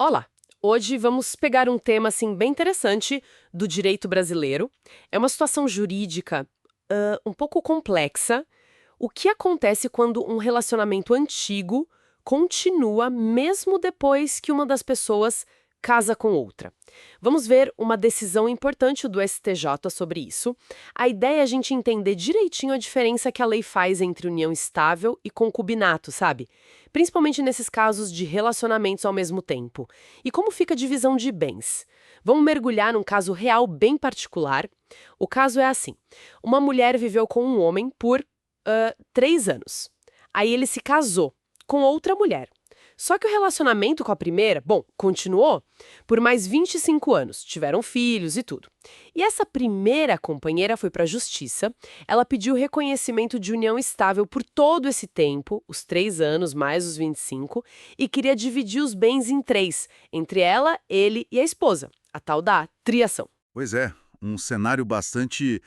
Olá! Hoje vamos pegar um tema assim bem interessante do direito brasileiro. É uma situação jurídica um pouco complexa. O que acontece quando um relacionamento antigo continua mesmo depois que uma das pessoas casa com outra? Vamos ver uma decisão importante do STJ sobre isso. A ideia é a gente entender direitinho a diferença que a lei faz entre união estável e concubinato, sabe? Principalmente nesses casos de relacionamentos ao mesmo tempo. E como fica a divisão de bens? Vamos mergulhar num caso real bem particular. O caso é assim: uma mulher viveu com um homem por 3 anos. Aí ele se casou com outra mulher. Só que o relacionamento com a primeira, bom, continuou por mais 25 anos. Tiveram filhos e tudo. E essa primeira companheira foi para a justiça. Ela pediu reconhecimento de união estável por todo esse tempo, os 3 anos mais os 25, e queria dividir os bens em três, entre ela, ele e a esposa, a tal da triação. Pois é, um cenário bastante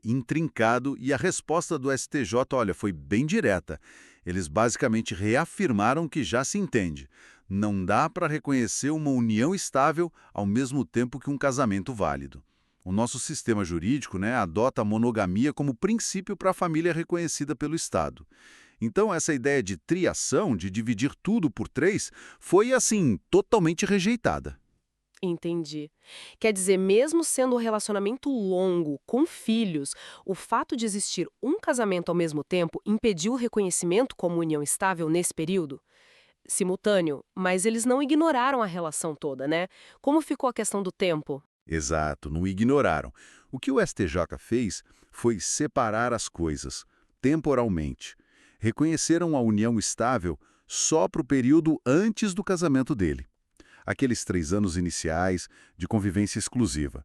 intrincado e a resposta do STJ, olha, foi bem direta. Eles basicamente reafirmaram que já se entende. Não dá para reconhecer uma união estável ao mesmo tempo que um casamento válido. O nosso sistema jurídico, adota a monogamia como princípio para a família reconhecida pelo Estado. Então, essa ideia de triação, de dividir tudo por três, foi, assim, totalmente rejeitada. Entendi. Quer dizer, mesmo sendo um relacionamento longo, com filhos, o fato de existir um casamento ao mesmo tempo impediu o reconhecimento como união estável nesse período? Simultâneo, mas eles não ignoraram a relação toda, né? Como ficou a questão do tempo? Exato, não ignoraram. O que o STJ fez foi separar as coisas, temporalmente. Reconheceram a união estável só para o período antes do casamento dele. Aqueles 3 anos iniciais de convivência exclusiva.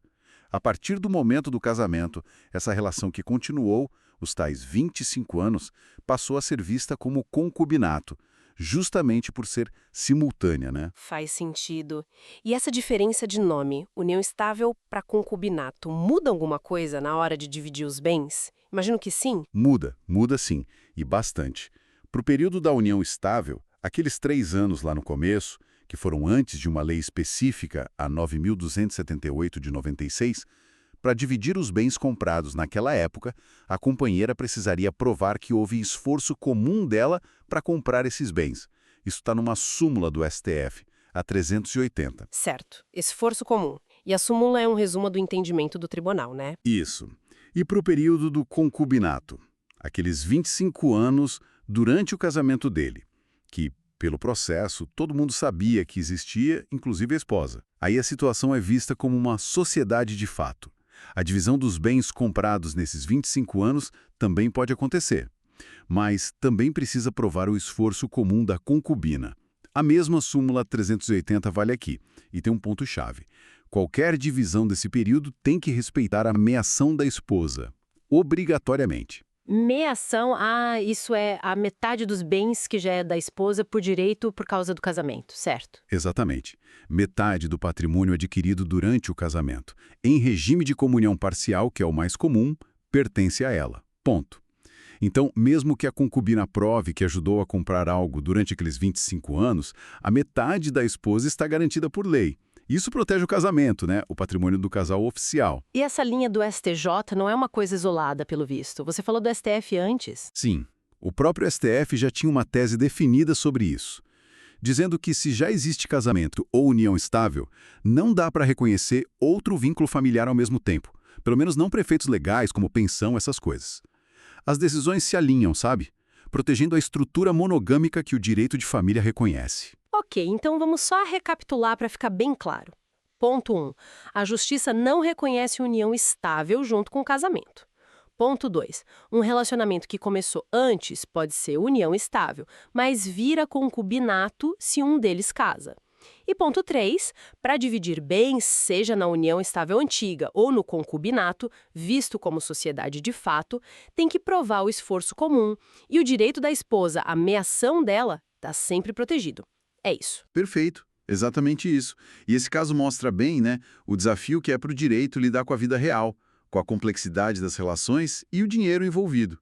A partir do momento do casamento, essa relação que continuou, os tais 25 anos, passou a ser vista como concubinato, justamente por ser simultânea, né? Faz sentido. E essa diferença de nome, união estável para concubinato, muda alguma coisa na hora de dividir os bens? Imagino que sim. Muda sim, e bastante. Para o período da união estável, aqueles 3 anos lá no começo, que foram antes de uma lei específica, a 9.278 de 96, para dividir os bens comprados naquela época, a companheira precisaria provar que houve esforço comum dela para comprar esses bens. Isso está numa súmula do STF, a 380. Certo. Esforço comum. E a súmula é um resumo do entendimento do tribunal, né? Isso. E para o período do concubinato, aqueles 25 anos durante o casamento dele, que, pelo processo, todo mundo sabia que existia, inclusive a esposa. Aí a situação é vista como uma sociedade de fato. A divisão dos bens comprados nesses 25 anos também pode acontecer, mas também precisa provar o esforço comum da concubina. A mesma súmula 380 vale aqui, e tem um ponto-chave. Qualquer divisão desse período tem que respeitar a meação da esposa, obrigatoriamente. Meação, isso é a metade dos bens que já é da esposa por direito por causa do casamento, certo? Exatamente. Metade do patrimônio adquirido durante o casamento, em regime de comunhão parcial, que é o mais comum, pertence a ela. Ponto. Então, mesmo que a concubina prove que ajudou a comprar algo durante aqueles 25 anos, a metade da esposa está garantida por lei. Isso protege o casamento, o patrimônio do casal oficial. E essa linha do STJ não é uma coisa isolada, pelo visto. Você falou do STF antes. Sim, o próprio STF já tinha uma tese definida sobre isso, dizendo que se já existe casamento ou união estável, não dá para reconhecer outro vínculo familiar ao mesmo tempo, pelo menos não para efeitos legais como pensão, essas coisas. As decisões se alinham, sabe? Protegendo a estrutura monogâmica que o direito de família reconhece. Ok, então vamos só recapitular para ficar bem claro. Ponto 1. A justiça não reconhece união estável junto com o casamento. Ponto 2. Um relacionamento que começou antes pode ser união estável, mas vira concubinato se um deles casa. E ponto 3. Para dividir bens, seja na união estável antiga ou no concubinato, visto como sociedade de fato, tem que provar o esforço comum e o direito da esposa, a meação dela, está sempre protegido. É isso. Perfeito, exatamente isso. E esse caso mostra bem, o desafio que é para o direito lidar com a vida real, com a complexidade das relações e o dinheiro envolvido.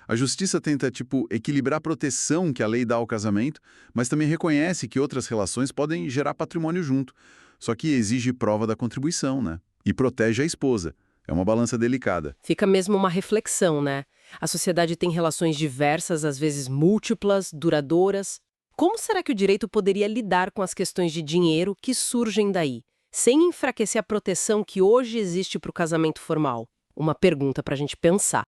A justiça tenta, equilibrar a proteção que a lei dá ao casamento, mas também reconhece que outras relações podem gerar patrimônio junto. Só que exige prova da contribuição, né? E protege a esposa. É uma balança delicada. Fica mesmo uma reflexão, né? A sociedade tem relações diversas, às vezes múltiplas, duradouras. Como será que o direito poderia lidar com as questões de dinheiro que surgem daí, sem enfraquecer a proteção que hoje existe para o casamento formal? Uma pergunta para a gente pensar.